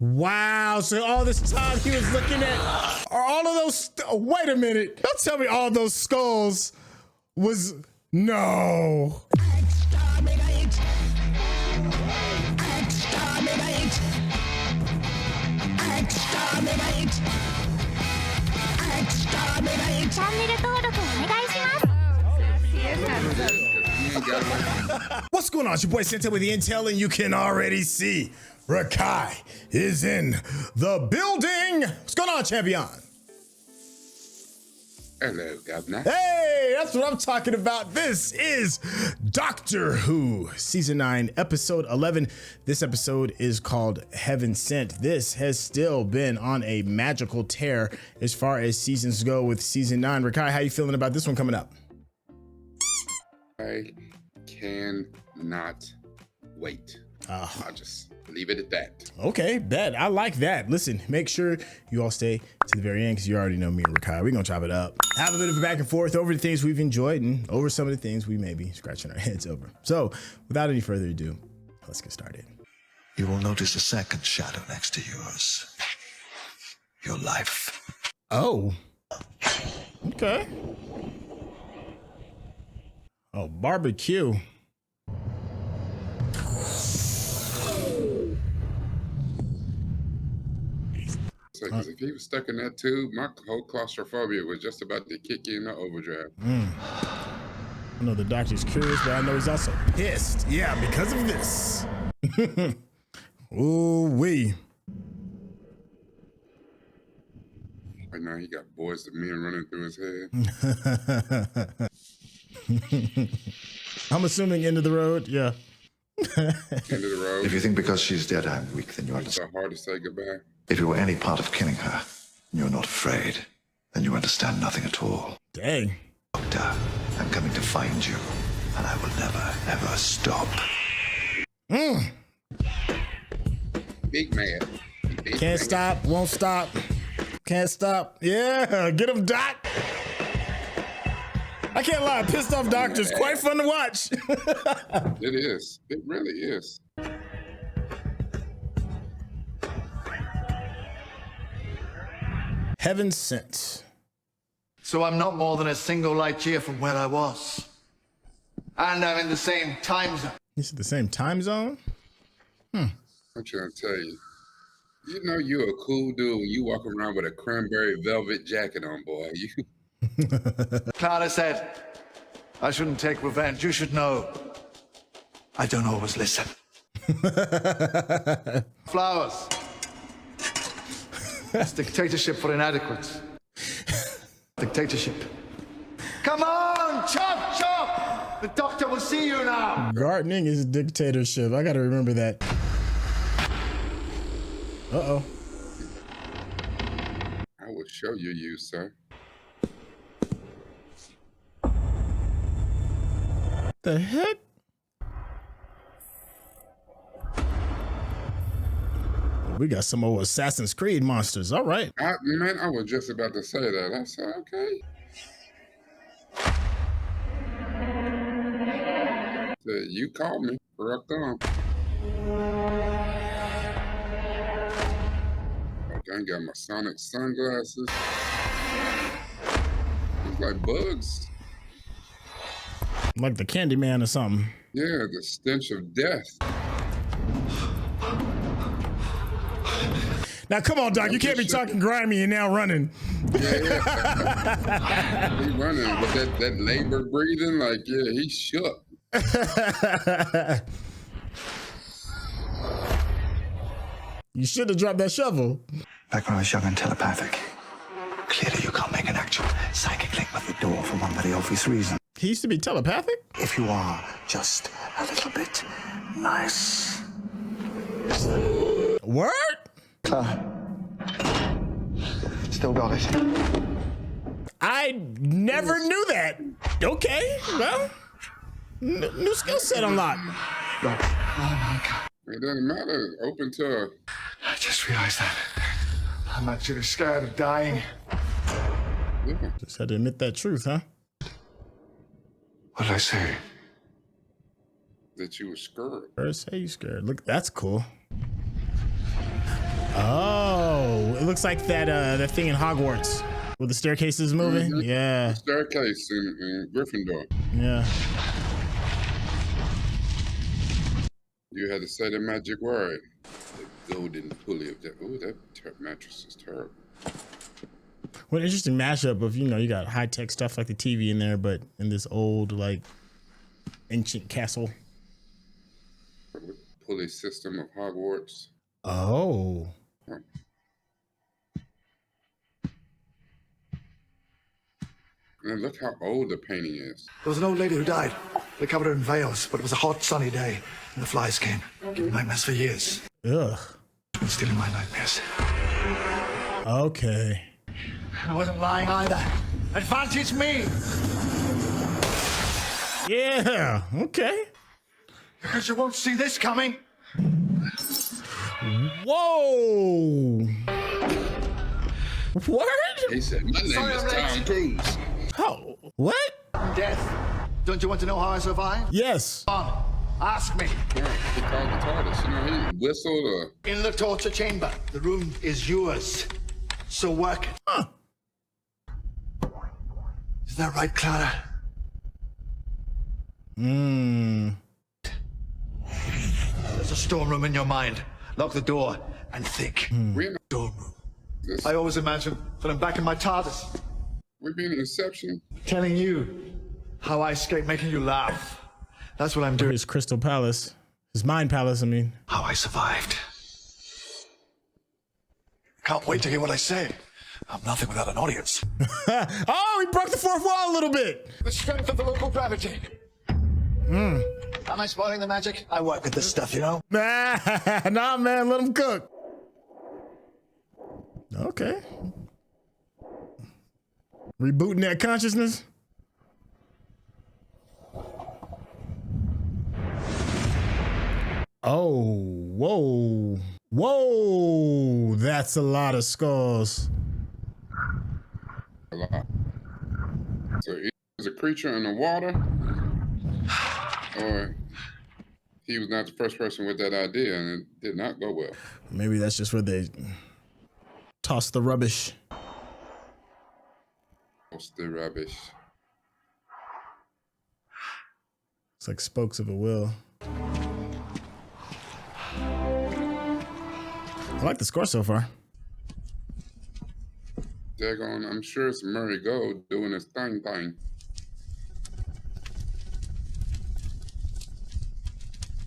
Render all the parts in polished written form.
Wow, so all this time he was looking at are all of those, wait a minute. Don't tell me all those skulls was, no. What's going on? It's your boy Santa with the intel, and you can already see Rakai is in the building. What's going on, champion? Hello, Governor. Hey, that's what I'm talking about. This is Doctor Who, Season 9, Episode 11. This episode is called Heaven Sent. This has still been on a magical tear as far as seasons go with Season 9. Rakai, how you feeling about this one coming up? I cannot wait. I'll just leave it at that. Okay, bet. I like that. Listen, make sure you all stay to the very end because you already know me and Rakai. We're going to chop it up. Have a bit of a back and forth over the things we've enjoyed and over some of the things we may be scratching our heads over. So, without any further ado, let's get started. You will notice a second shadow next to yours. Your life. Oh. Okay. Oh, barbecue. Because if he was stuck in that tube, my whole claustrophobia was just about to kick in the overdrive. I know the doctor's curious, but I know he's also pissed. Yeah, because of this. Ooh-wee. Right now, he got boys of men running through his head. I'm assuming end of the road. Yeah. End of the road. If you think because she's dead I'm weak, then you It's so understand. hard to say goodbye. If it were any part of killing her, and you're not afraid, then you understand nothing at all. Dang. Doctor, I'm coming to find you, and I will never, ever stop. Big man. Big Can't man. stop, won't stop. Can't stop. Yeah, get him, Doc. I can't lie, pissed off doctors, quite fun to watch. It is. It really is. Heaven Sent. So I'm not more than a single light year from where I was. And I'm in the same time zone. This is the same time zone? I'm trying to tell you. You know you're a cool dude when you walk around with a cranberry velvet jacket on, boy. Clara said, I shouldn't take revenge. You should know. I don't always listen. Flowers. It's dictatorship for inadequates. Dictatorship. Come on, chop, chop! The doctor will see you now. Gardening is dictatorship. I gotta remember that. Uh-oh. I will show you, sir. The heck? We got some old Assassin's Creed monsters. All right. Man, I was just about to say that. I said, okay. Said, you called me. Rock on. I got my Sonic sunglasses. It's like bugs. Like the Candyman or something. Yeah, the stench of death. Now, come on, Doc. You can't be talking grimy and now running. Yeah. He running with that labor breathing. Like, yeah, he shook. You should have dropped that shovel. Back when I was young and telepathic, clearly you can't make an actual psychic link with the door for one very obvious reason. He used to be telepathic? If you are just a little bit nice. Word? Clara. Still got it. I never knew that. Okay, well, new skill set unlocked. Right. Oh my God. It doesn't matter. Open to I just realized that. I'm actually scared of dying. yeah. Just had to admit that truth, huh? What did I say? That you were scared. First, say you scared. Look, that's cool. Oh, it looks like that thing in Hogwarts where the staircase is moving. Mm-hmm. Yeah. The staircase in Gryffindor. Yeah. You had to say the magic word. The golden pulley of that. Oh, that mattress is terrible. What an interesting mashup of, you got high tech stuff like the TV in there, but in this old, like, ancient castle. Pulley system of Hogwarts. Oh. Huh. And look how old the painting is. There was an old lady who died. They covered her in veils, but it was a hot, sunny day, and the flies came. Giving me nightmares for years. Ugh. Been stealing my nightmares. Okay. I wasn't lying either. Advantage me! Yeah. Okay. Because you won't see this coming. Whoa. Word? He said, my name is Tom Cruise. Oh, what? Death. Don't you want to know how I survived? Yes. Come on, ask me. Yeah, he called the TARDIS. He whistled. In the torture chamber. The room is yours. So work it. Huh. Is that right, Clara? There's a storeroom in your mind. Lock the door and think. We're in Storeroom. this. I always imagine that I'm back in my TARDIS, We're being Inception. telling you how I escaped making you laugh. That's what I'm doing. His crystal palace. His mind palace, I mean. How I survived. Can't wait to hear what I say. I'm nothing without an audience. Oh, he broke the fourth wall a little bit. The strength of the local gravity. Am I spoiling the magic? I work with this stuff, you know? Nah, man, let him cook. Okay. Rebooting that consciousness. Oh, whoa. Whoa, that's a lot of skulls. A lot. So either there's a creature in the water, or he was not the first person with that idea, and it did not go well. Maybe that's just where they toss the rubbish. What's the rubbish? It's like spokes of a wheel. I like the score so far. Daggone, I'm sure it's Murray Gold doing his thing.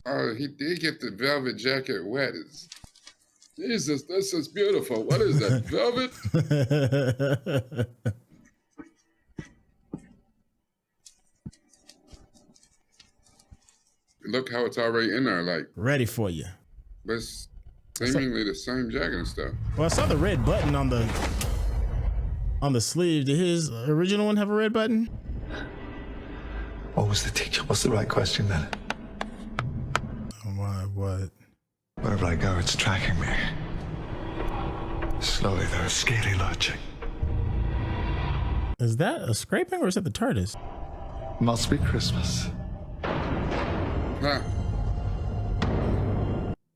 Oh, he did get the velvet jacket wet. Jesus, this is beautiful. What is that, velvet? Look how it's already in there, like, Ready for you. but it's seemingly the same jacket and stuff. Well, I saw the red button on the sleeve. Did his original one have a red button? What was the teacher? What's the right question then? Why? What? Wherever I go, it's tracking me. Slowly, though, scaly lurching. Is that a scraping or is that the TARDIS? Must be Christmas. Huh.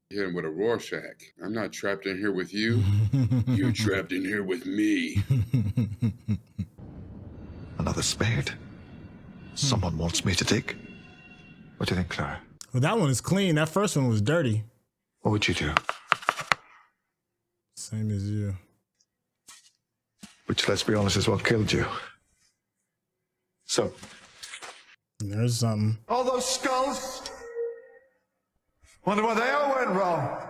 Hit him with a Rorschach. I'm not trapped in here with you. You're trapped in here with me. Another spade. Someone wants me to dig. What do you think, Clara? Well, that one is clean. That first one was dirty. What would you do? Same as you. Which, let's be honest, is what killed you. So, There's something. all those skulls? Wonder why they all went wrong.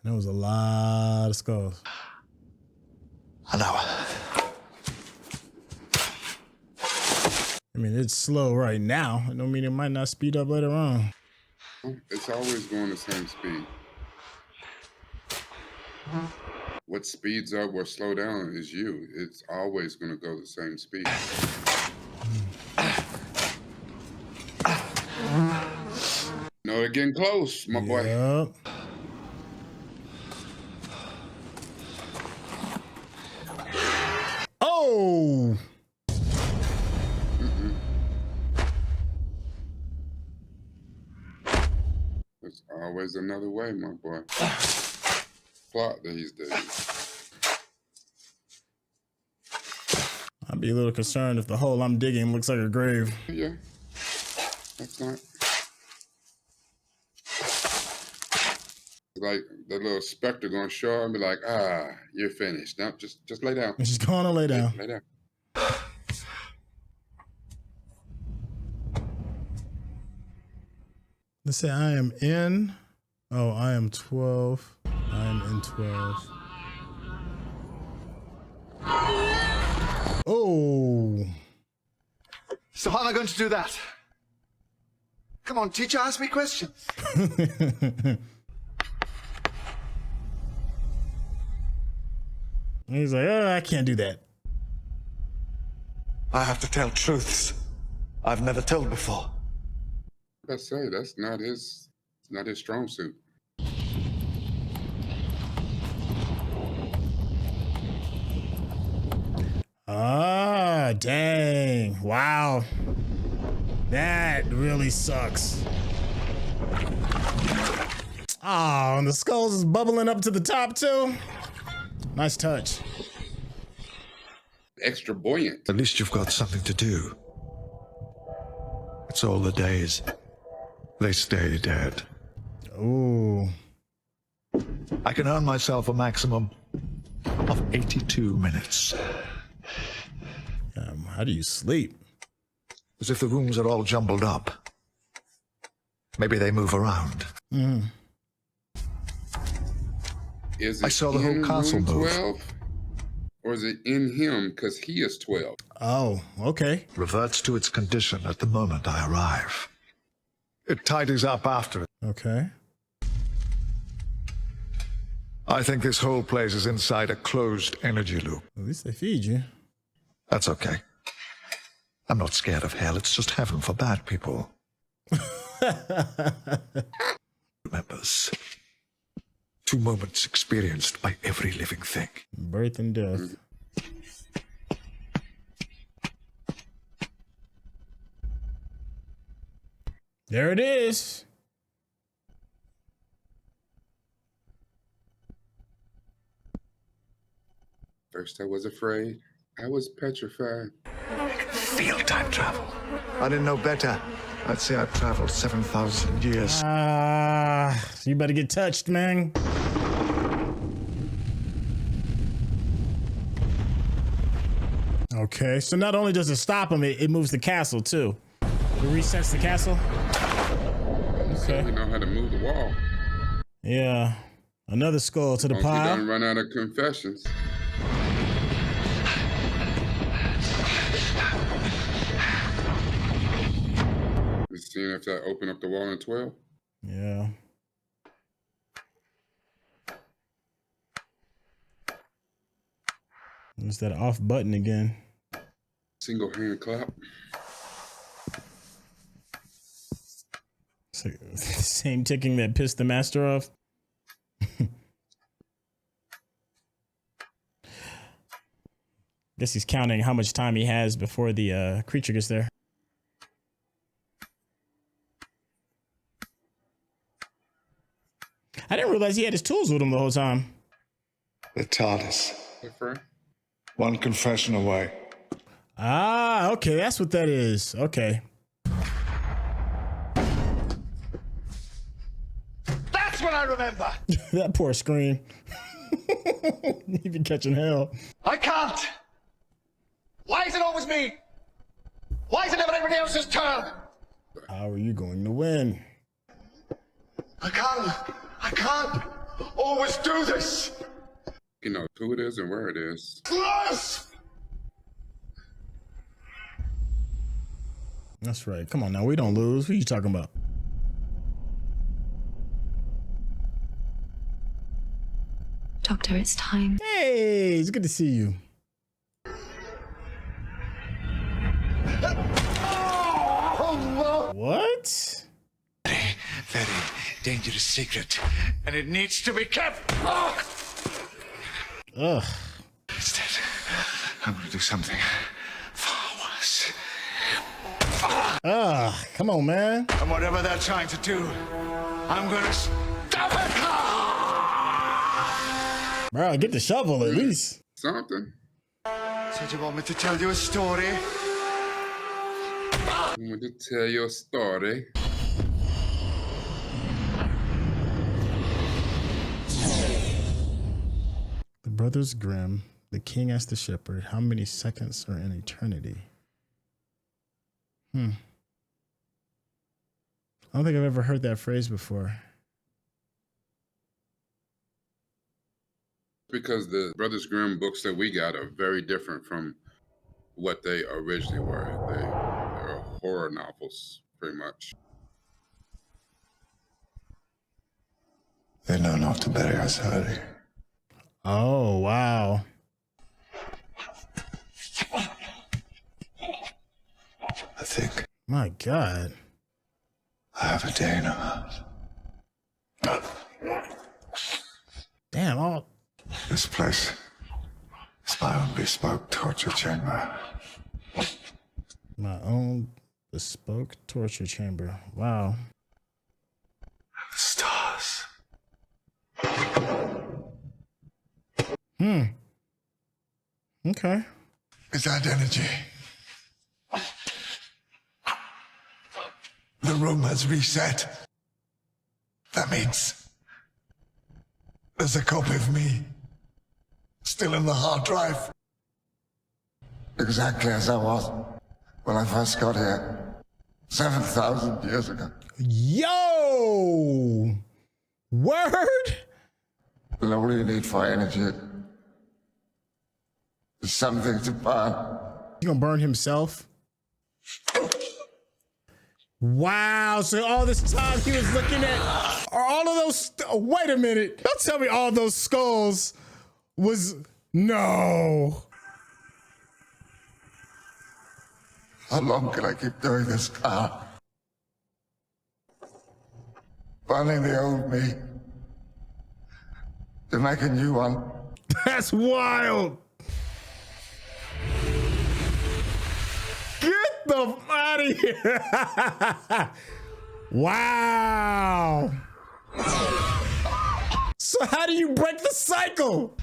That was a lot of skulls. An hour. I mean, it's slow right now. It don't mean it might not speed up later on. It's always going the same speed. What speeds up or slow down is you. It's always going to go the same speed. No, they're getting close, my boy. Yep. Oh! There's always another way, my boy. plot these days. I'd be a little concerned if the hole I'm digging looks like a grave. Yeah, that's not. Like the little specter gonna show up and be like, you're finished. Now just lay down. Just go on and lay down. Lay down. Let's say I am in. Oh, I am 12. I am in 12. Oh. So how am I going to do that? Come on, teacher, ask me questions. He's like, oh, I can't do that. I have to tell truths I've never told before. Let's say that's not his strong suit. Ah, dang. Wow. That really sucks. Oh, and the skulls is bubbling up to the top too. Nice touch. Extra buoyant. At least you've got something to do. It's all the days. They stay dead. Ooh. I can earn myself a maximum of 82 minutes. How do you sleep? As if the rooms are all jumbled up. Maybe they move around. Mm. Is it I saw the whole in castle room move. 12? Or is it in him because he is 12? Oh, okay. Reverts to its condition at the moment I arrive. It tidies up after it. Okay. I think this whole place is inside a closed energy loop. At least they feed you. That's okay. I'm not scared of hell. It's just heaven for bad people. Remembers. 2 moments experienced by every living thing. Birth and death. There it is. First I was afraid. I was petrified. Feel time travel. I didn't know better. I'd say I've traveled 7,000 years. You better get touched, man. Okay, so not only does it stop him, it moves the castle too. It resets the castle. So we know how to move the wall. Yeah. Another skull to the Once you pile. don't run out of confessions. You seeing if that open up the wall in 12? Yeah. It's that off button again. Single hand clap. It's like the same ticking that pissed the master off. Guess he's counting how much time he has before the creature gets there. I didn't realize he had his tools with him the whole time. The TARDIS. Hey, friend. One confession away. Ah, okay, that's what that is. Okay. That's what I remember. That poor scream. He be catching hell. I can't. Why is it always me? Why is it never anybody else's turn? How are you going to win? I can't always do this. You know who it is and where it is. Yes! That's right. Come on now, we don't lose. Who are you talking about? Doctor, it's time. Hey, it's good to see you. What? Very dangerous secret, and it needs to be kept. Ugh. Instead, I'm going to do something far worse. Come on, man. And whatever they're trying to do, I'm going to stop it. Bro, get the shovel at least. Something. So do you want me to tell you a story? I want to tell you a story. The Brothers Grimm, the king asked the shepherd, how many seconds are in eternity? I don't think I've ever heard that phrase before. Because the Brothers Grimm books that we got are very different from what they originally were. They're horror novels, pretty much. They know not to bury us early. Oh, wow. I think My God. I have a day and a half. Damn, all This place is my own bespoke torture chamber. my own bespoke torture chamber. Wow. The stars. Okay. Is that energy? The room has reset. That means there's a copy of me still in the hard drive. Exactly as I was when I first got here 7,000 years ago. Yo! Word? And all you need for energy is something to burn. You gonna burn himself? Wow, so all this time he was looking at are all of those, wait a minute. Don't tell me all those skulls was, no. How long can I keep doing this, Clara? Burning the old me to make a new one. That's wild. Get the out of here. Wow. So how do you break the cycle?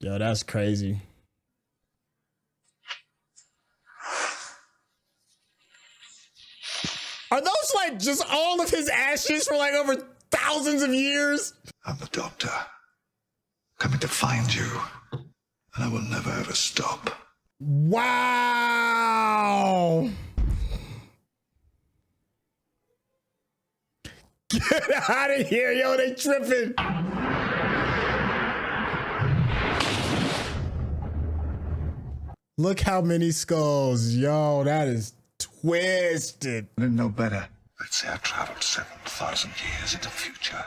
Yo, that's crazy. Are those like just all of his ashes for like over thousands of years? I'm the doctor, coming to find you, and I will never ever stop. Wow. Get out of here, yo, they tripping. Look how many skulls. Yo, that is twisted. I didn't know better. Let's say I traveled 7,000 years into the future.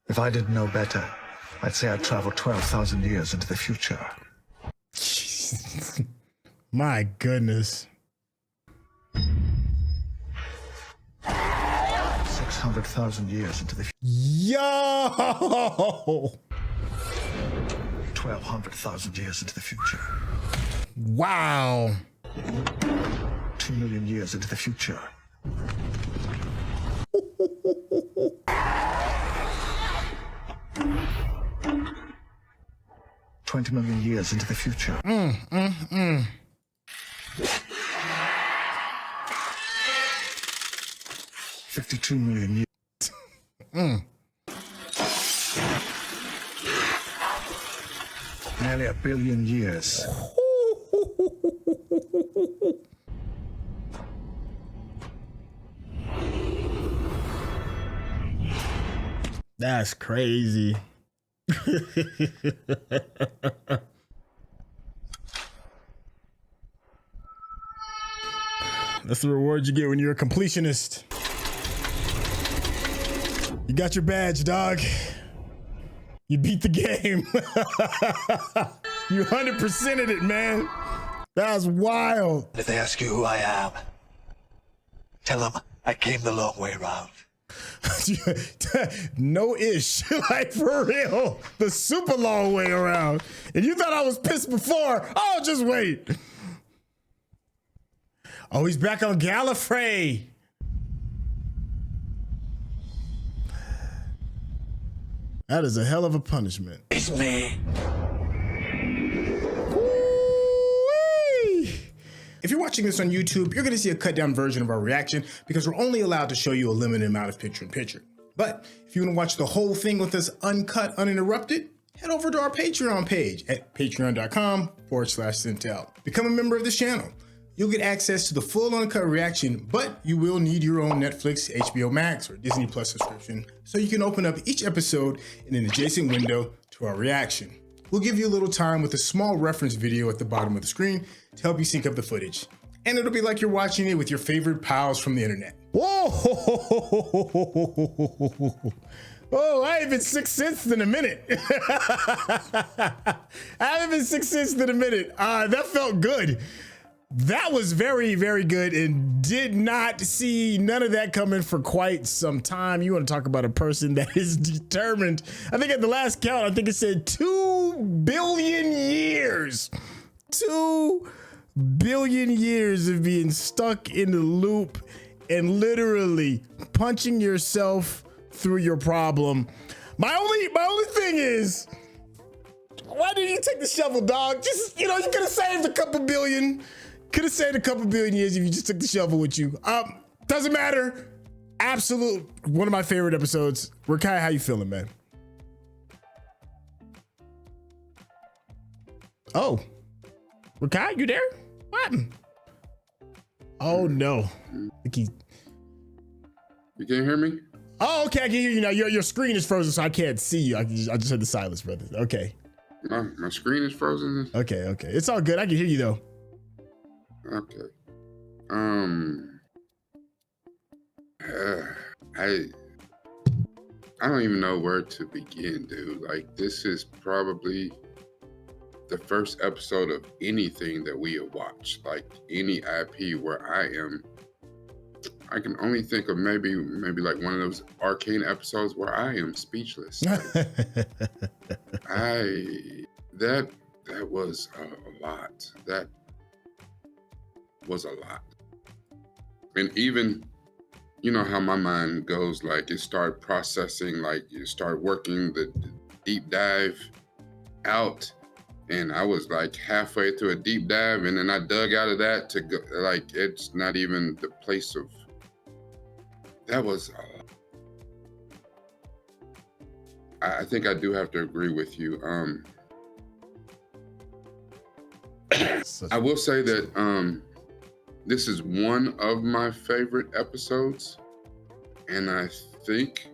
If I didn't know better, I'd say I traveled 12,000 years into the future. My goodness. 600,000 years into the future. Yo! 1,200,000 years into the future. Wow. 2 million years into the future. 20 million years into the future. 52 million years. Nearly 1 billion years. That's crazy. That's the reward you get when you're a completionist. You got your badge, dog. You beat the game. You 100%ed it, man. That's wild. If they ask you who I am, tell them I came the long way around. No ish. Like, for real. The super long way around. And you thought I was pissed before. Oh, just wait. Oh, he's back on Gallifrey. That is a hell of a punishment. It's me. Woo-wee. If you're watching this on YouTube, you're going to see a cut down version of our reaction because we're only allowed to show you a limited amount of picture in picture. But if you want to watch the whole thing with us uncut, uninterrupted, head over to our Patreon page at patreon.com/Centel. Become a member of this channel. You'll get access to the full uncut reaction, but you will need your own Netflix, HBO Max, or Disney Plus subscription so you can open up each episode in an adjacent window to our reaction. We'll give you a little time with a small reference video at the bottom of the screen to help you sync up the footage. And it'll be like you're watching it with your favorite pals from the internet. Whoa! Oh, I ain't been Sixth Sense in a minute. I haven't been Sixth Sense in a minute. That felt good. That was very, very good, and did not see none of that coming for quite some time. You want to talk about a person that is determined. I think at the last count, I think it said 2 billion years. 2 billion years of being stuck in the loop and literally punching yourself through your problem. My only thing is, why didn't you take the shovel, dog? Just, you could have saved a couple billion. Could have saved a couple billion years if you just took the shovel with you. Doesn't matter. Absolute one of my favorite episodes. Rakai, how you feeling, man? Oh, Rakai, you there? What happened? Oh no. You can't hear me? Oh, okay, I can hear you now. Your screen is frozen, so I can't see you. I just heard the silence, brother. Okay. My screen is frozen. Okay. It's all good. I can hear you though. Okay. I don't even know where to begin, dude. Like, this is probably the first episode of anything that we have watched. Like, any IP where I can only think of maybe like one of those Arcane episodes where I am speechless. Like, that was a lot. That was a lot. And even, you know how my mind goes, like, it start processing, like, you start working the deep dive out, and I was like halfway through a deep dive, and then I dug out of that to go, like, it's not even the place of, that was a lot. I think I do have to agree with you. I will say that this is one of my favorite episodes, and I think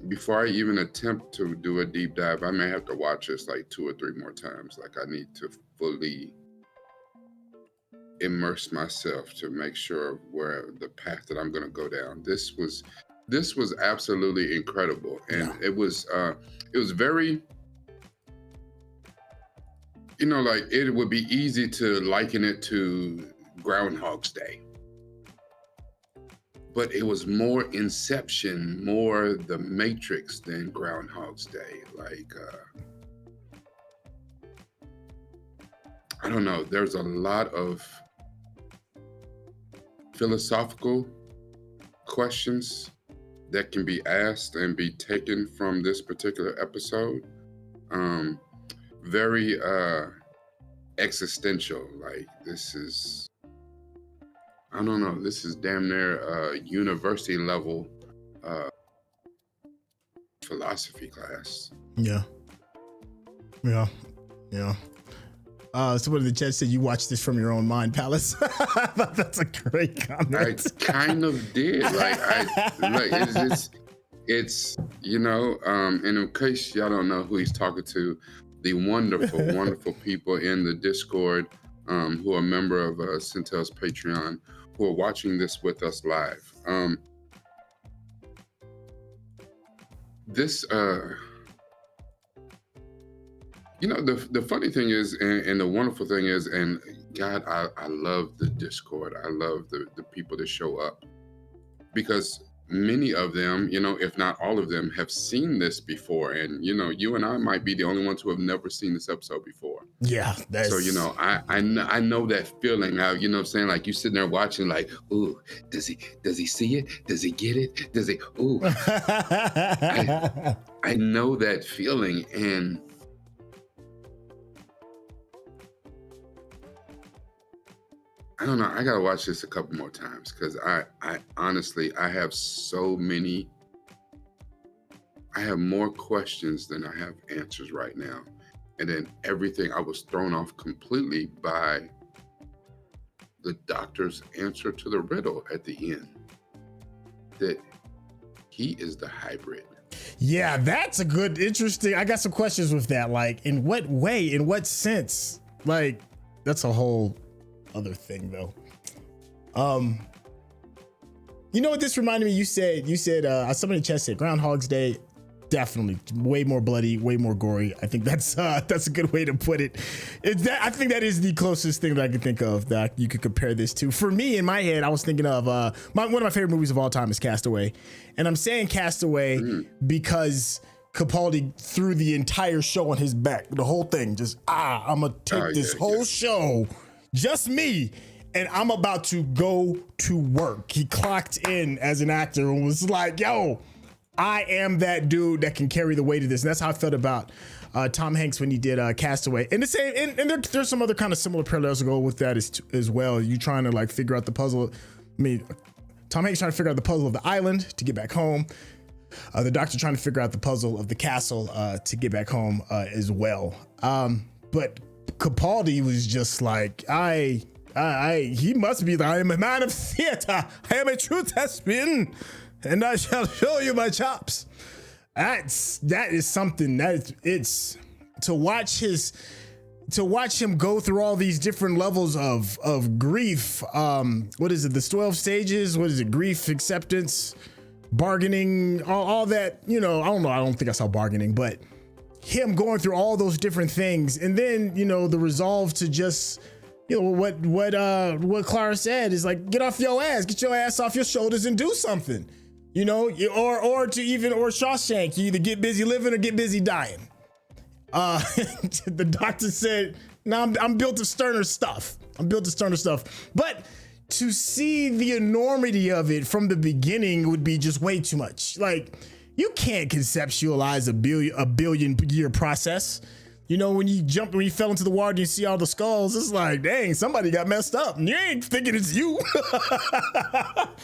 before I even attempt to do a deep dive, I may have to watch this like 2 or 3 more times. Like, I need to fully immerse myself to make sure where the path that I'm going to go down. This was absolutely incredible, and it was very, like, it would be easy to liken it to Groundhog's Day, but it was more Inception, more The Matrix than Groundhog's Day. Like, I don't know, there's a lot of philosophical questions that can be asked and be taken from this particular episode. Very existential. Like, this is, I don't know, this is damn near university level philosophy class. Yeah. Someone in the chat said you watched this from your own mind, Palace. I thought that's a great comment. I kind of did. It's and in case y'all don't know who he's talking to, the wonderful, wonderful people in the Discord who are a member of Centel's Patreon, who are watching this with us live. The funny thing is, and the wonderful thing is, and God, I love the Discord. I love the people that show up, because many of them, if not all of them, have seen this before. And, you and I might be the only ones who have never seen this episode before. Yeah. That's... So, I know that feeling how, saying, like, you sitting there watching, like, ooh, does he see it? Does he get it? Does he, ooh. I know that feeling. And I don't know. I got to watch this a couple more times because I honestly, I have more questions than I have answers right now. And then everything, I was thrown off completely by the doctor's answer to the riddle at the end. That he is the hybrid. Yeah, that's a good, interesting. I got some questions with that. Like, in what way? In what sense? Like, that's a whole other thing, though. You know what this reminded me? You said somebody in the chat said Groundhog's Day, definitely way more bloody, way more gory. I think that's a good way to put it. I think that is the closest thing that I could think of that you could compare this to. For me, in my head, I was thinking of one of my favorite movies of all time is Castaway, and I'm saying Castaway because Capaldi threw the entire show on his back, the whole thing. Just I'm gonna take this whole show. Just me, and I'm about to go to work. He clocked in as an actor and was like, yo, I am that dude that can carry the weight of this. And that's how I felt about Tom Hanks when he did Castaway. And the same, and there's some other kind of similar parallels to go with that as well. You trying to like figure out the puzzle. I mean, Tom Hanks trying to figure out the puzzle of the island to get back home. The doctor trying to figure out the puzzle of the castle to get back home as well. But Capaldi was just like, he must be I am a man of theater. I am a true thespian, and I shall show you my chops. That is something it's to watch him go through all these different levels of grief. What is it? The 12 stages? What is it? Grief, acceptance, bargaining, all that, I don't know. I don't think I saw bargaining, but him going through all those different things, and then the resolve to just what Clara said is like, get off your ass, get your ass off your shoulders and do something, or Shawshank, you either get busy living or get busy dying. The doctor said, no, I'm built of sterner stuff. But to see the enormity of it from the beginning would be just way too much. Like, you can't conceptualize a billion year process. When you fell into the water and you see all the skulls, it's like, dang, somebody got messed up and you ain't thinking it's you.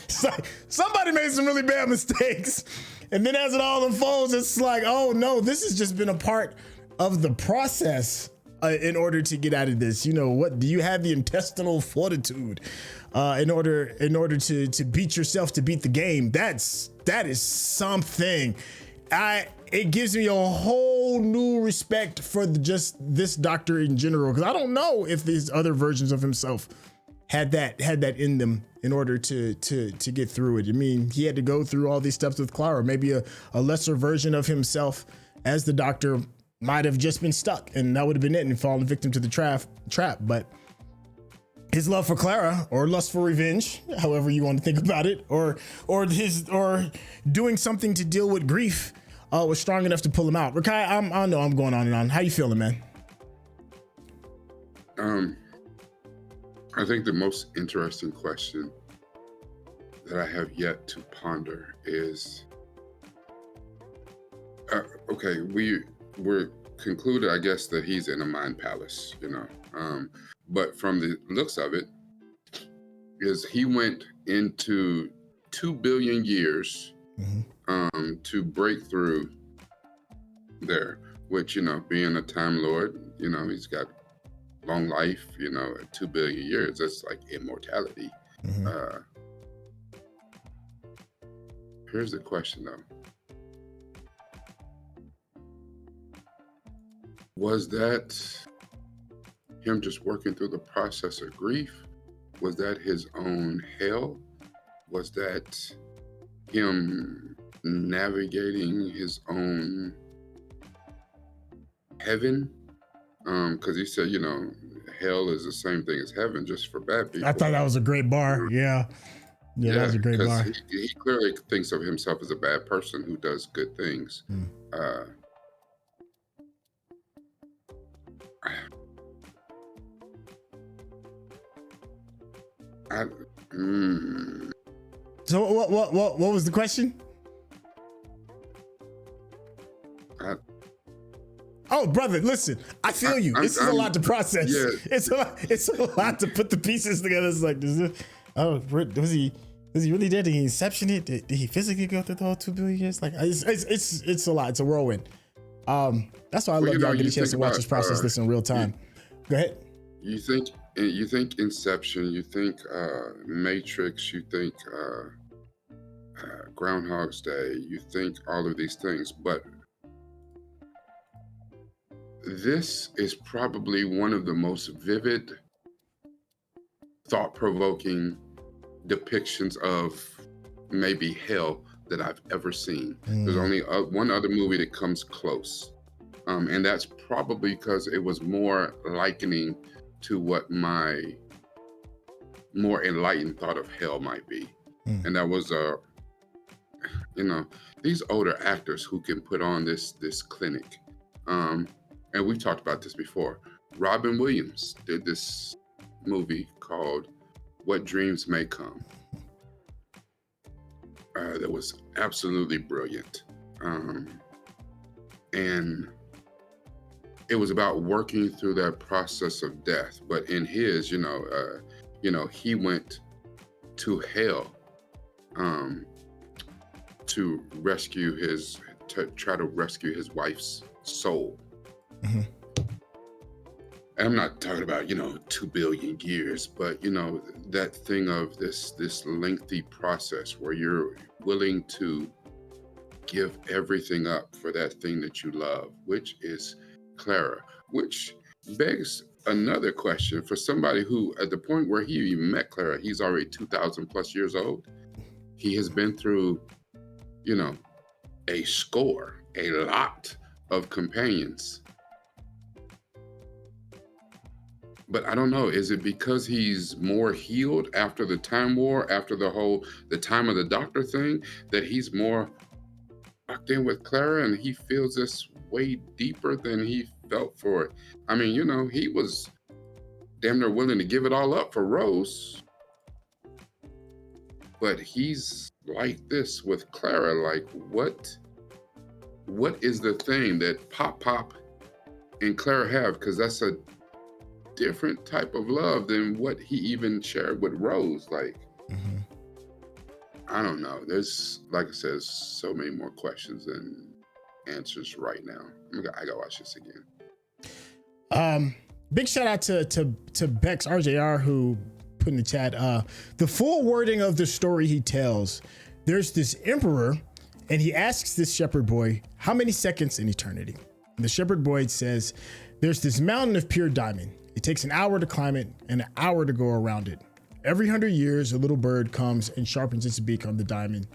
It's like somebody made some really bad mistakes. And then as it all unfolds, it's like, oh no, this has just been a part of the process in order to get out of this. What do you have the intestinal fortitude in order to beat yourself, to beat the game? That is something. It gives me a whole new respect for just this doctor in general, because I don't know if these other versions of himself had that in them in order to get through it. I mean, he had to go through all these steps with Clara. Maybe a lesser version of himself as the doctor might have just been stuck, and that would have been it, and fallen victim to the trap. But his love for Clara, or lust for revenge, however you want to think about it, or doing something to deal with grief, was strong enough to pull him out. Rakai, I know I'm going on and on. How you feeling, man? I think the most interesting question that I have yet to ponder is, okay, we're concluded, I guess, that he's in a mind palace, but from the looks of it, is he went into 2 billion years to break through there, which, being a Time Lord, he's got long life, 2 billion years, that's like immortality. Here's the question though. Was that him just working through the process of grief? Was that his own hell? Was that him navigating his own heaven? Because he said, hell is the same thing as heaven, just for bad people. I thought that was a great bar. Yeah. Yeah, that was a great bar. He clearly thinks of himself as a bad person who does good things. So what was the question? Oh, brother, listen, I feel you. This is a lot to process. Yeah. It's a lot to put the pieces together. It's like, was he really dead? Did he inception it? Did he physically go through the whole 2 billion years? Like, it's a lot. It's a whirlwind. That's why I love y'all get a chance to watch us process this in real time. Go ahead. You think Inception, you think Matrix, you think Groundhog's Day, you think all of these things, but this is probably one of the most vivid, thought-provoking depictions of maybe hell that I've ever seen. There's only one other movie that comes close. And that's probably because it was more likening to what my more enlightened thought of hell might be. And that was, these older actors who can put on this clinic. And we've talked about this before. Robin Williams did this movie called What Dreams May Come. That was absolutely brilliant. And it was about working through that process of death. But in his, he went to hell to try to rescue his wife's soul. And I'm not talking about 2 billion years, but that thing of this lengthy process where you're willing to give everything up for that thing that you love, which is Clara, which begs another question for somebody who, at the point where he even met Clara, he's already 2,000 plus years old. He has been through, a lot of companions. But I don't know, is it because he's more healed after the Time War, after the Time of the Doctor thing, that he's more locked in with Clara and he feels this way deeper than he felt for it? I mean, he was damn near willing to give it all up for Rose. But he's like this with Clara. Like, what is the thing that Pop and Clara have? Because that's a different type of love than what he even shared with Rose. Like, I don't know. There's, like I said, so many more questions than answers right now. I gotta watch this again. Big shout out to Bex RJR who put in the chat the full wording of the story he tells. There's this emperor and he asks this shepherd boy, how many seconds in eternity? And the shepherd boy says, there's this mountain of pure diamond. It takes an hour to climb it and an hour to go around it. Every 100 years, a little bird comes and sharpens its beak on the diamond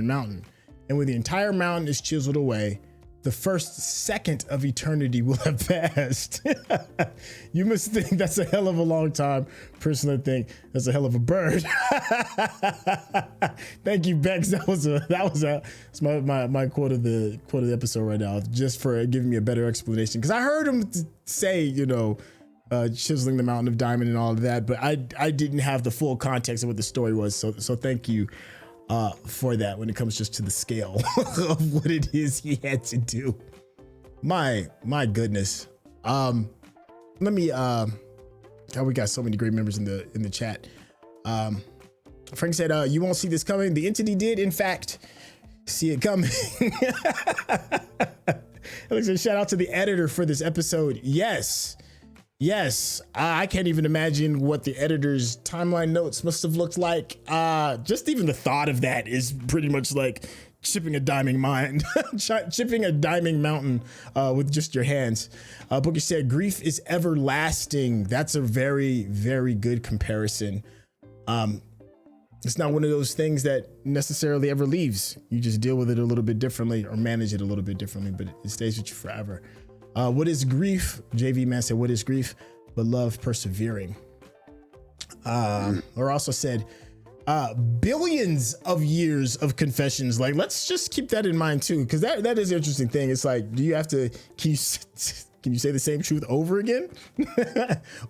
mountain. And when the entire mountain is chiseled away, the first second of eternity will have passed. You must think that's a hell of a long time. Personally, think that's a hell of a bird. Thank you, Bex. That's my quote of the episode right now, just for giving me a better explanation. Because I heard him say, chiseling the mountain of diamond and all of that, but I didn't have the full context of what the story was. So thank you for that when it comes just to the scale of what it is he had to do. My goodness. Let me we got so many great members in the chat. Frank said, you won't see this coming. The entity did, in fact, see it coming. Alex said, shout out to the editor for this episode. Yes, I can't even imagine what the editor's timeline notes must have looked like. Just even the thought of that is pretty much like chipping a diming mountain with just your hands. Booker said, grief is everlasting. That's a very, very good comparison. It's not one of those things that necessarily ever leaves. You just deal with it a little bit differently or manage it a little bit differently, but it stays with you forever. What is grief? JV Man said, what is grief? But love persevering. Or also said, billions of years of confessions. Like, let's just keep that in mind too, because that is an interesting thing. It's like, do you have to can you say the same truth over again?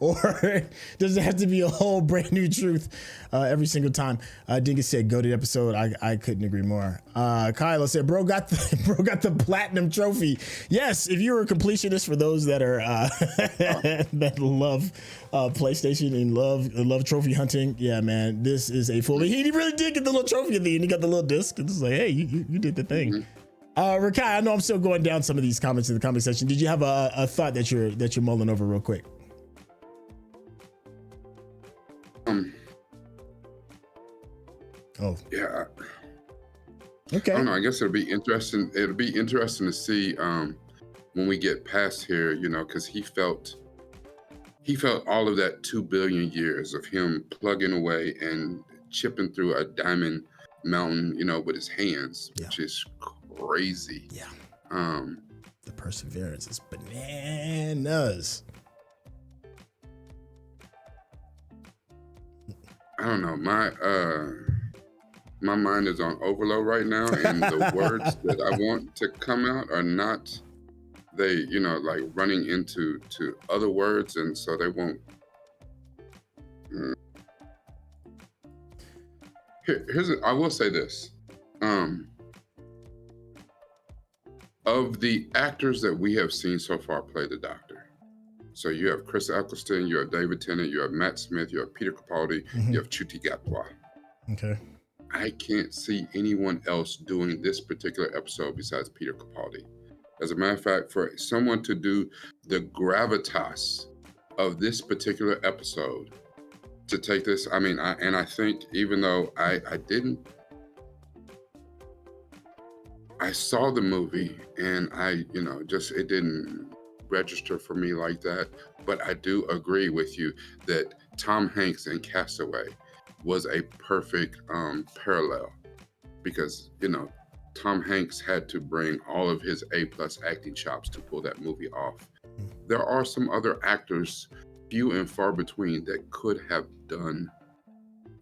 Or does it have to be a whole brand new truth every single time? Dingus said, go to the episode. I couldn't agree more. Kyla said, bro got the platinum trophy. Yes, if you're a completionist, for those that are that love PlayStation and love trophy hunting, yeah, man, this is a full. He really did get the little trophy at the end. He got the little disc. It's like, hey, you did the thing. Mm-hmm. Rakai, I know I'm still going down some of these comments in the comment section. Did you have a thought that you're mulling over real quick? Oh yeah. Okay. I don't know. I guess it'll be interesting. It'll be interesting to see when we get past here, you know, because he felt all of that 2 billion years of him plugging away and chipping through a diamond mountain, you know, with his hands, which is crazy. Yeah. The perseverance is bananas. I don't know. My mind is on overload right now, and the words that I want to come out are not, they, you know, like running into other words, and so they won't. I will say this. Of the actors that we have seen so far play the Doctor, so you have Chris Eccleston, you have David Tennant, you have Matt Smith, you have Peter Capaldi, you have Ncuti Gatwa. Okay. I can't see anyone else doing this particular episode besides Peter Capaldi. As a matter of fact, for someone to do the gravitas of this particular episode, to take this, I mean, I think even though I saw the movie and it didn't register for me like that, but I do agree with you that Tom Hanks in Castaway was a perfect parallel, because, you know, Tom Hanks had to bring all of his A+ acting chops to pull that movie off. There are some other actors, few and far between, that could have done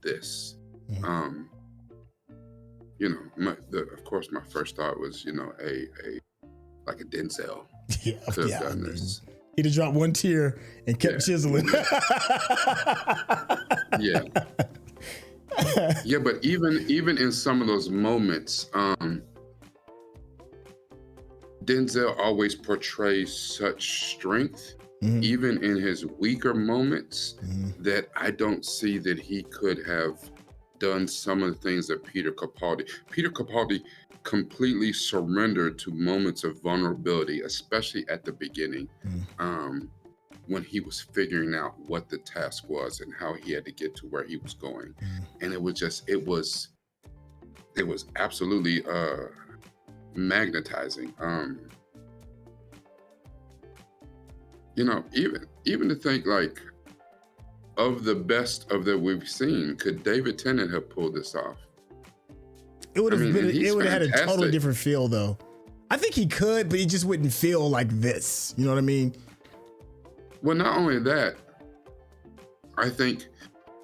this. You know, of course, my first thought was, you know, like a Denzel could have done this. He'd have dropped one tear and kept chiseling. Yeah. Yeah, but even in some of those moments, Denzel always portrays such strength, even in his weaker moments, that I don't see that he could have done some of the things that Peter Capaldi completely surrendered to moments of vulnerability, especially at the beginning, when he was figuring out what the task was and how he had to get to where he was going. And it was absolutely magnetizing. You know, even to think, like, of the best of that we've seen, could David Tennant have pulled this off? It would have it would have had a totally different feel, though. I think he could, but he just wouldn't feel like this. You know what I mean? Well, not only that, I think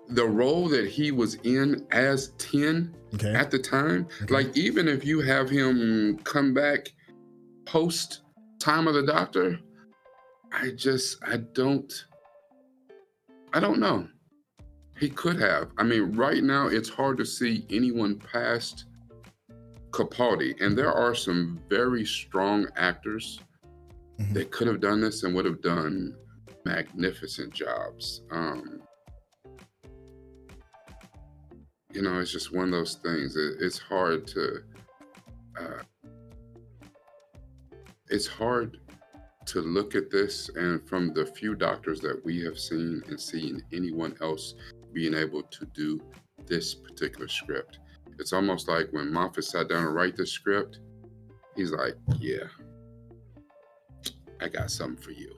the role that he was in as 10 at the time, like, even if you have him come back post Time of the Doctor, I don't know. He could have. I mean, right now, it's hard to see anyone past Capaldi. And there are some very strong actors that could have done this and would have done magnificent jobs. You know, it's just one of those things. It's hard to look at this, and from the few doctors that we have seen and seen anyone else being able to do this particular script, it's almost like when Moffat sat down to write the script, he's like, yeah, I got something for you.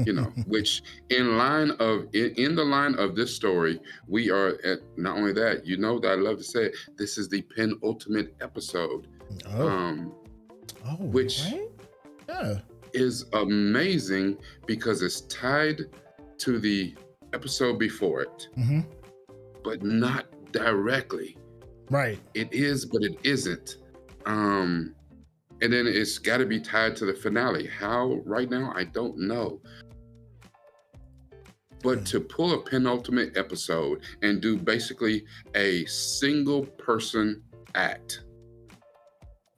You know, which in the line of this story, we are at, not only that, you know, that I love to say it, this is the penultimate episode. Which is amazing because it's tied to the episode before it, but not directly. Right. It is, but it isn't. And then it's got to be tied to the finale. How right now, I don't know. But to pull a penultimate episode and do basically a single person act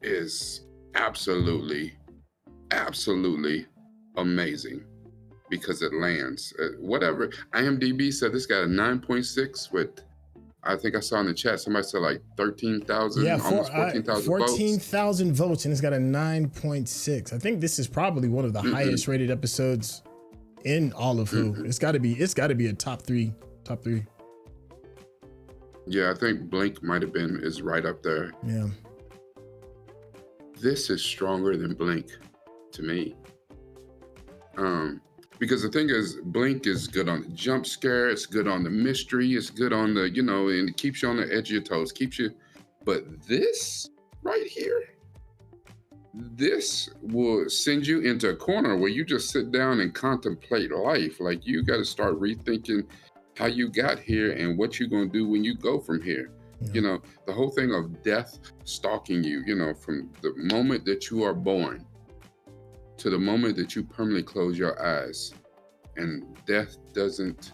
is absolutely amazing, because it lands. Whatever. IMDb said this got a 9.6 with, I think I saw in the chat, somebody said like 13,000, almost 14,000 votes. 14,000 votes, and it's got a 9.6. I think this is probably one of the highest rated episodes in all of Who. It's got to be a top three. Yeah, I think Blink is right up there. Yeah. This is stronger than Blink to me. Because the thing is, Blink is good on the jump scare, it's good on the mystery, it's good on the, and it keeps you on the edge of your toes, but this right here, this will send you into a corner where you just sit down and contemplate life. Like, you got to start rethinking how you got here and what you're going to do when you go from here. Yeah. The whole thing of death stalking you, from the moment that you are born to the moment that you permanently close your eyes, and death doesn't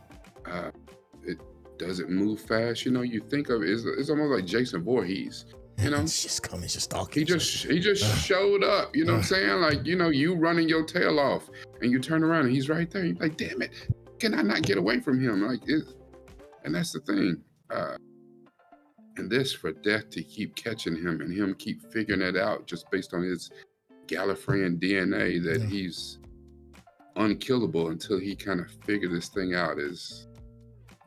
move fast. You think of it, it's almost like Jason Voorhees. It's just coming, it's just stalking. He just showed up. You know what I'm saying? Like, you running your tail off, and you turn around and he's right there. You're like, damn it, can I not get away from him? And that's the thing. And this, for death to keep catching him and him keep figuring it out just based on his Gallifreyan DNA that he's unkillable until he kind of figured this thing out.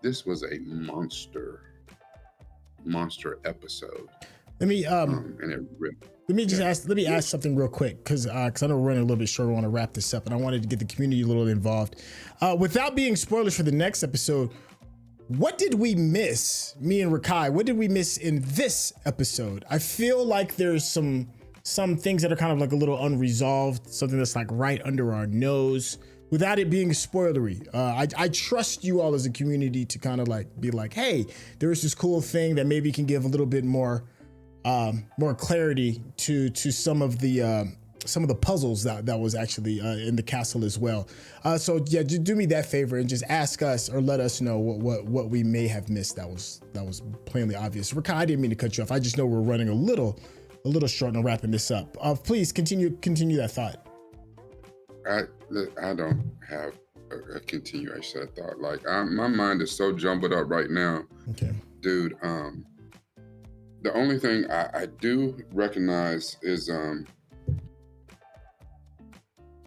This was a monster episode. Let me and ask something real quick, because I know we're running a little bit short. I want to wrap this up, and I wanted to get the community a little involved. Without being spoilers for the next episode, what did we miss, me and Rakai? What did we miss in this episode? I feel like there's some things that are kind of like a little unresolved, something that's like right under our nose, without it being spoilery. I trust you all as a community to kind of like be like, hey, there's this cool thing that maybe can give a little bit more clarity to some of the puzzles that was actually in the castle as well. So yeah, do me that favor and just ask us or let us know what we may have missed that was plainly obvious. Rakai, I didn't mean to cut you off. I just know we're running a little short on wrapping this up. Please continue that thought. I don't have a continuation of thought. Like, my mind is so jumbled up right now. Okay, dude. The only thing I do recognize is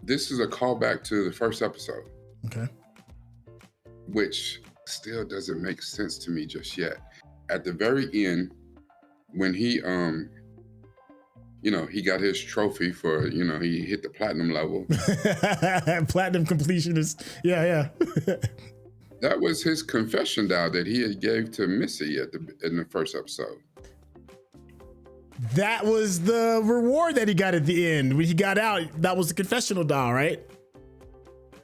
this is a callback to the first episode. Okay. Which still doesn't make sense to me just yet. At the very end, when he he got his trophy for, he hit the platinum level. Platinum completionist. Yeah. That was his confession dial that he had gave to Missy in the first episode. That was the reward that he got at the end. When he got out, that was the confessional dial, right?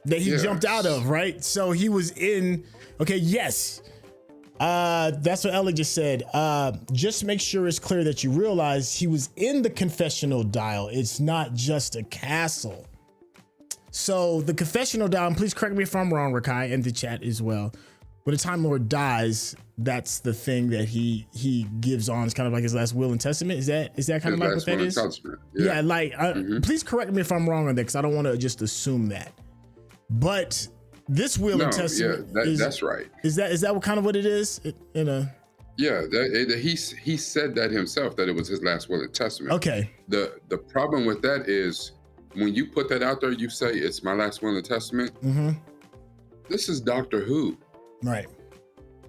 That he jumped out of, right? So he was in, okay, yes. That's what Ellie just said. Just make sure it's clear that you realize he was in the confessional dial. It's not just a castle. So the confessional dial, and please correct me if I'm wrong, Rakai, and the chat as well. When the Time Lord dies, that's the thing that he gives on. It's kind of like his last will and testament. Is that kind of like what that is? Yeah, like please correct me if I'm wrong on that, because I don't want to just assume that. But this will and testament, that's right. Is that what kind of what it is? He said that himself, that it was his last will and testament. Okay. The problem with that is when you put that out there, you say it's my last will and testament. Mm-hmm. This is Doctor Who. Right.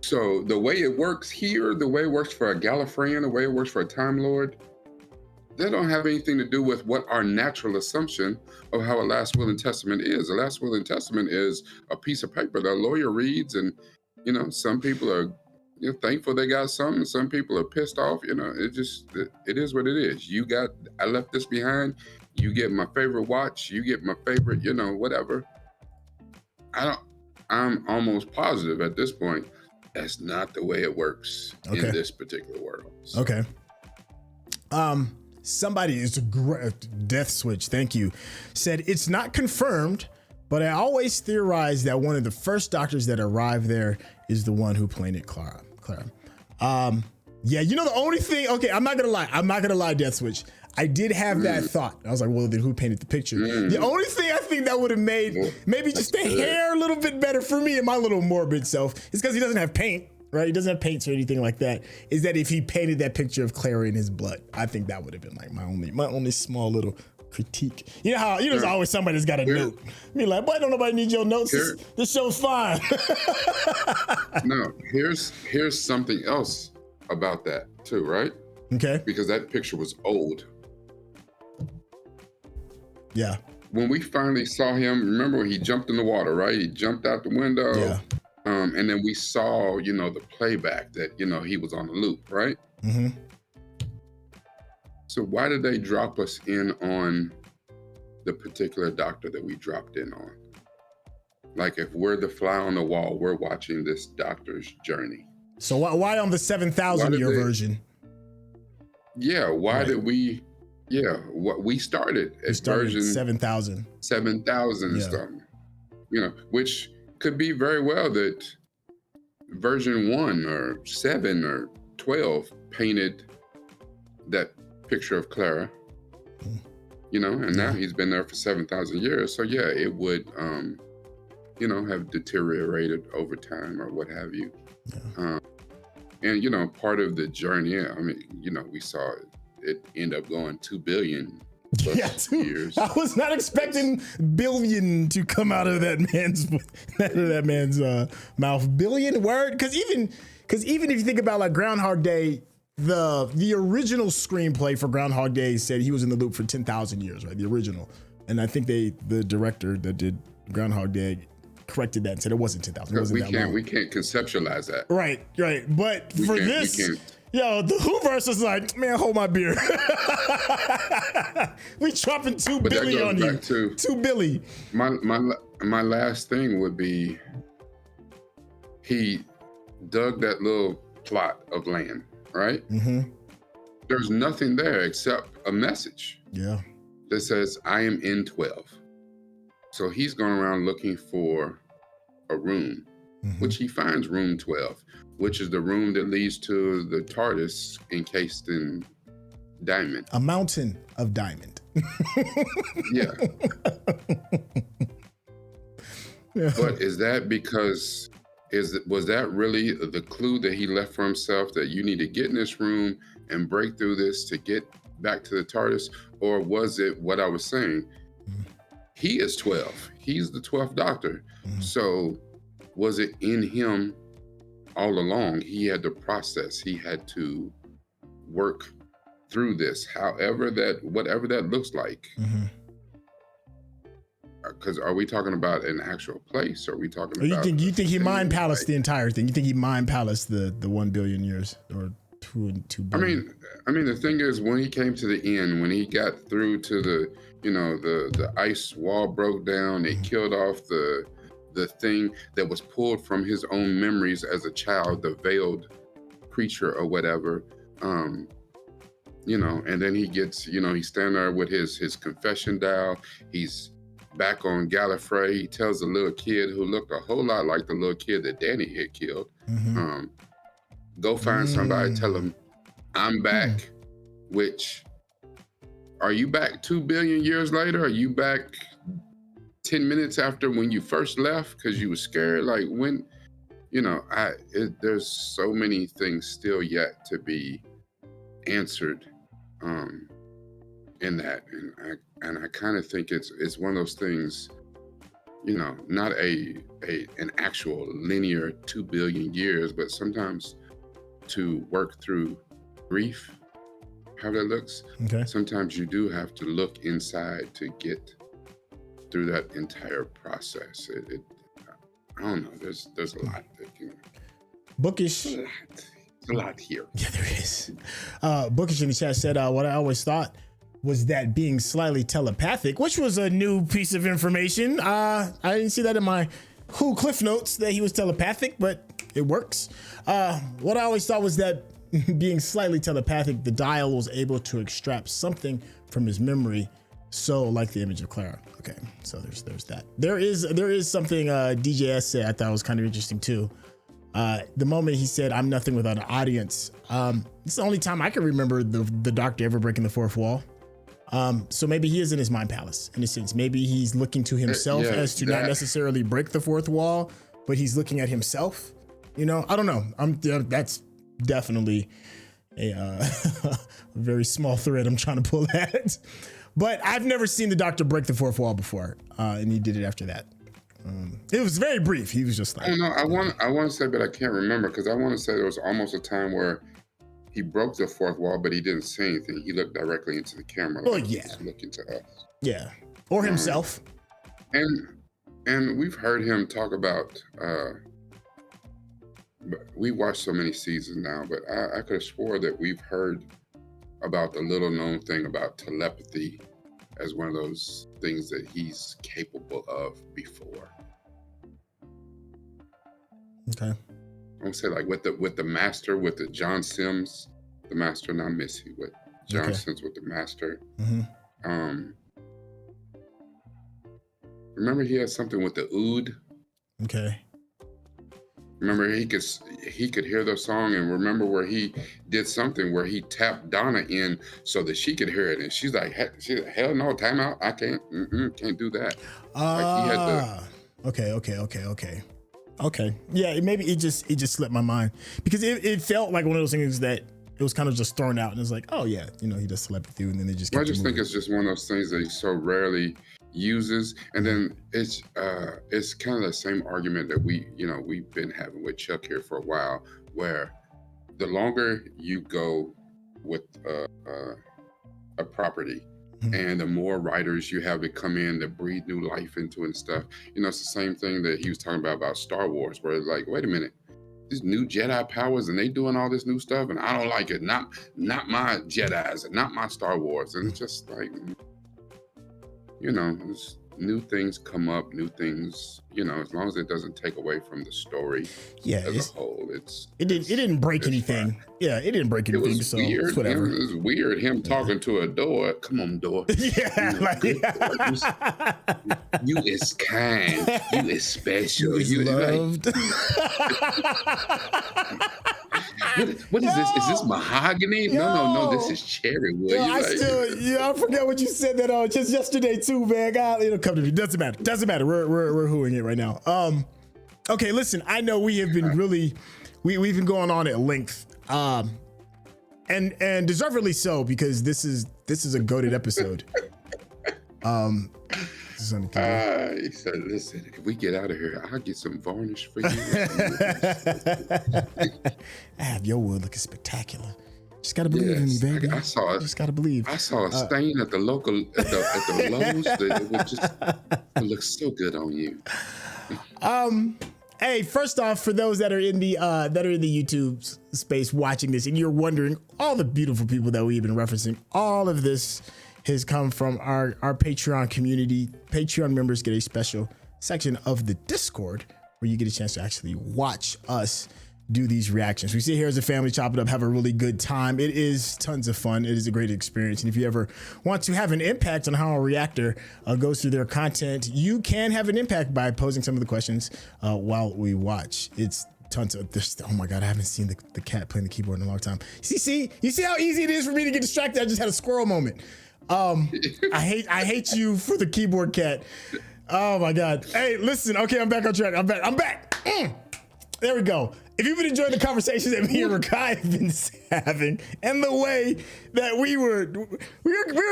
So the way it works here, the way it works for a Gallifreyan, the way it works for a Time Lord, they don't have anything to do with what our natural assumption of how a last will and testament is. A last will and testament is a piece of paper that a lawyer reads, and some people are thankful they got something. Some people are pissed off. It is what it is. I left this behind. You get my favorite watch. You get my favorite, whatever. I'm almost positive at this point That's not the way it works in this particular world. So. Okay. Somebody is a Death Switch. Thank you. Said it's not confirmed, but I always theorized that one of the first doctors that arrived there is the one who painted Clara. Yeah, you know the only thing. Okay, I'm not gonna lie, Death Switch. I did have that thought. I was like, well, then who painted the picture? The only thing I think that would have made maybe just the hair a little bit better for me and my little morbid self is because he doesn't have paint, right? He doesn't have paints or anything like that. Is that if he painted that picture of Clara in his blood, I think that would have been like my only small little critique. You know how there's always somebody that's got a note. I mean, like, boy, don't nobody need your notes. This show's fine. No, here's something else about that too, right? Okay. Because that picture was old. Yeah. When we finally saw him, remember when he jumped in the water, right? He jumped out the window. Yeah. And then we saw, the playback that, he was on the loop, right? Mm-hmm. So why did they drop us in on the particular doctor that we dropped in on? Like if we're the fly on the wall, we're watching this doctor's journey. So why on the 7,000 year version? Yeah, why did we? Yeah, what we started at version 7,000. 7,000 something. Which could be very well that version 1 or 7 or 12 painted that picture of Clara. And now he's been there for 7,000 years. So yeah, it would have deteriorated over time or what have you. Yeah. And part of the journey, we saw it end up going 2 billion years. I was not expecting billion to come out of that man's mouth. Billion word, because even if you think about like Groundhog Day, the original screenplay for Groundhog Day said he was in the loop for 10,000 years, right? The original, and I think the director that did Groundhog Day corrected that and said it wasn't 10,000. It wasn't that long. We can't conceptualize that. Right. But for this, the Whoverse is like, man, hold my beer. We dropping 2 billion on you. 2 billion. My last thing would be he dug that little plot of land, right? Mm-hmm. There's nothing there except a message. Yeah. That says, I am in 12. So he's going around looking for a room, which he finds room 12, which is the room that leads to the TARDIS encased in diamond. A mountain of diamond. Yeah. But is that because, was that really the clue that he left for himself, that you need to get in this room and break through this to get back to the TARDIS? Or was it what I was saying? He is 12. He's the 12th Doctor. So was it in him all along? He had to process. He had to work through this, whatever that looks like. Because are we talking about an actual place? Or are we talking about? You think he mind palaced the entire thing? You think he mind palaced the 1 billion years or 2 billion? I mean, the thing is, when he came to the end, when he got through to the ice wall broke down, it killed off the thing that was pulled from his own memories as a child, the veiled creature or whatever, and then he gets, he's standing there with his confession dial. He's back on Gallifrey. He tells the little kid who looked a whole lot like the little kid that Danny had killed, go find somebody, tell him, I'm back, which... Are you back 2 billion years later? Are you back 10 minutes after when you first left because you were scared? Like when, there's so many things still yet to be answered in that. And I kind of think it's one of those things, not an actual linear 2 billion years, but sometimes to work through grief, how that looks. Okay. Sometimes you do have to look inside to get through that entire process. I don't know. There's a lot that can. Bookish. There's a lot here. Yeah, there is. Bookish in the chat said, what I always thought was that being slightly telepathic, which was a new piece of information. I didn't see that in my Who Cliff Notes that he was telepathic, but It works. What I always thought was that being slightly telepathic, the dial was able to extract something from his memory. So like the image of Clara. Okay, so there's that. There is something DJS said I thought was kind of interesting too. The moment he said, "I'm nothing without an audience." It's the only time I can remember the Doctor ever breaking the fourth wall. So maybe he is in his mind palace in a sense. Maybe he's looking to himself as to not necessarily break the fourth wall, but he's looking at himself. You know, I don't know. That's definitely a very small thread I'm trying to pull at. But I've never seen the Doctor break the fourth wall before, and he did it after that. It was very brief. He was just like, I want to say, but I can't remember because I want to say there was almost a time where he broke the fourth wall, but he didn't say anything. He looked directly into the camera. Well, yeah, looking to us. Yeah, or himself. And we've heard him talk about. We watched so many seasons now, but I could have swore that we've heard about the little known thing about telepathy as one of those things that he's capable of before. Okay. I would say like with the master, with the John Sims, the master, not Missy, with John Sims with the master. Mm-hmm. Remember he had something with the oud. Okay. Remember he could hear the song, and remember where he did something where he tapped Donna in so that she could hear it, and she's like, hell no, time out, I can't do that. Like he had to. Okay. Yeah, maybe it just slipped my mind because it felt like one of those things that it was kind of just thrown out, and it's like, oh yeah, you know, he does telepathy, and then they just. I just think it's just one of those things that he so rarely uses, and then it's kind of the same argument that we've been having with Chuck here for a while, where the longer you go with a property, and the more writers you have to come in to breathe new life into it and stuff, it's the same thing that he was talking about Star Wars, where it's like, wait a minute, these new Jedi powers and they doing all this new stuff, and I don't like it. Not my Jedis and not my Star Wars, and it's just like. New things come up, new things, as long as it doesn't take away from the story as a whole. It didn't break anything. Fine. Yeah, it didn't break anything. So weird. It's whatever. It was weird him talking to a door. Come on, door. You is kind. You is special. You loved. What is this? Is this mahogany? No. This is cherry wood. I forget what you said that just yesterday too, man. God, it'll come to me. Doesn't matter. We're hooing it right now. Okay, listen. I know we have been we've been going on at length, and deservedly so, because this is a goated episode. He said, listen, if we get out of here, I'll get some varnish for you. I have your wood looking spectacular. Just gotta believe in me, baby. I saw it. Just gotta believe. I saw a stain at the local at the Lowe's that it looks so good on you. Hey, first off, for those that are in the YouTube space watching this, and you're wondering, all the beautiful people that we've been referencing, all of this has come from our Patreon community. Patreon members get a special section of the Discord where you get a chance to actually watch us do these reactions. We sit here as a family, chop it up, have a really good time. It is tons of fun. It is a great experience. And if you ever want to have an impact on how a reactor goes through their content, you can have an impact by posing some of the questions while we watch. It's tons of this. Oh my God, I haven't seen the cat playing the keyboard in a long time. You see how easy it is for me to get distracted? I just had a squirrel moment. I hate you for the keyboard cat. Oh my God. Hey, listen. Okay, I'm back on track. I'm back. There we go. If you've been enjoying the conversations that me and Rakai have been having, and the way that we were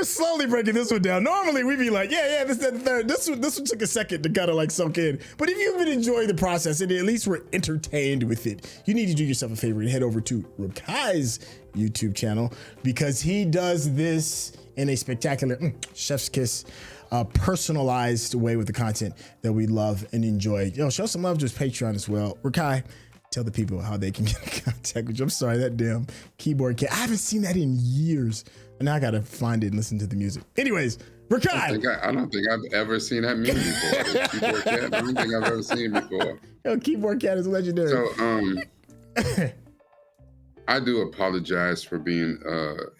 slowly breaking this one down. Normally we'd be like, yeah, this, that, the third. This one took a second to kind of like soak in. But if you've been enjoying the process and at least were entertained with it, you need to do yourself a favor and head over to Rakai's YouTube channel, because he does this in a spectacular chef's kiss, personalized way with the content that we love and enjoy. Show some love to his Patreon as well. Rakai, tell the people how they can get in contact with you. I'm sorry, that damn keyboard cat. I haven't seen that in years. And now I gotta find it and listen to the music. Anyways, We're I don't think I've ever seen that meme before. The keyboard cat, I don't think I've ever seen it before. Yo, keyboard cat is legendary. So, I do apologize for being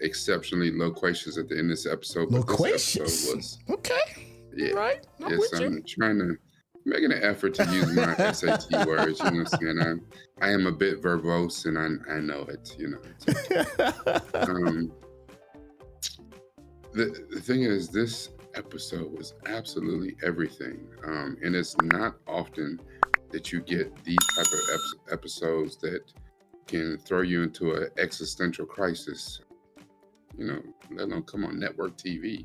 exceptionally loquacious at the end of this episode. Loquacious? This episode was, okay. yeah. Right. I'm trying to making an effort to use my SAT words. You know what I'm saying? I am a bit verbose, and I know it. You know. It's okay. The thing is, this episode was absolutely everything, and it's not often that you get these type of episodes that can throw you into an existential crisis. You know, let alone come on network TV.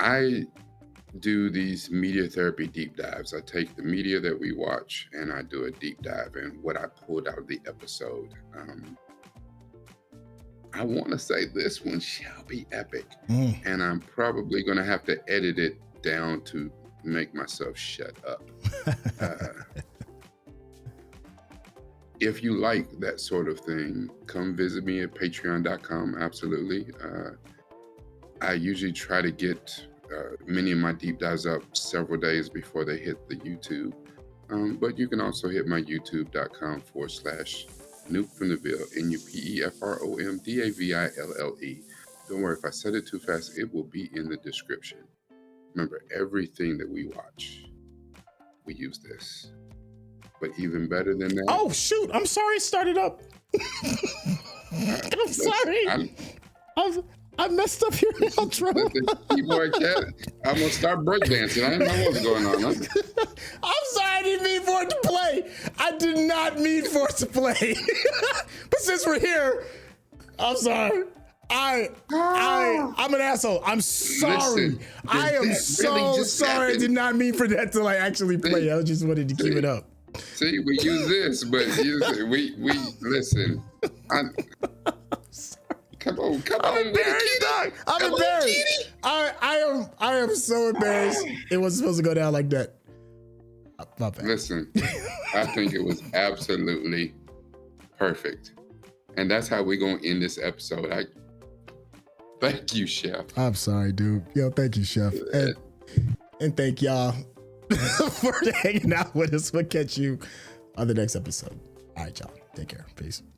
I do these media therapy deep dives. I take the media that we watch and I do a deep dive in what I pulled out of the episode. I want to say this one shall be epic, and I'm probably going to have to edit it down to make myself shut up. If you like that sort of thing, come visit me at patreon.com. Absolutely. I usually try to get many of my deep dives up several days before they hit the YouTube. But you can also hit my youtube.com/Nuke from the Ville, NUPEFROMDAVILLE. Don't worry, if I said it too fast, it will be in the description. Remember, everything that we watch, we use this. But even better than that. Oh, shoot. I'm sorry it started up. I'm sorry. I messed up your outro. The keyboard cat, I'm going to start breakdancing. I didn't know what was going on. I'm sorry, I didn't mean for it to play. I did not mean for it to play. But since we're here, I'm sorry. I'm an asshole. I'm sorry. Listen, I am so really sorry. happened? I did not mean for that to like actually play. I just wanted to keep it up. See, we use this, but we listen. Come on. I'm embarrassed, dog. I'm embarrassed. I am so embarrassed. It wasn't supposed to go down like that. My bad. Listen, I think it was absolutely perfect. And that's how we're going to end this episode. Thank you, Chef. I'm sorry, dude. Yo, thank you, Chef. And thank y'all for hanging out with us. We'll catch you on the next episode. All right, y'all. Take care. Peace.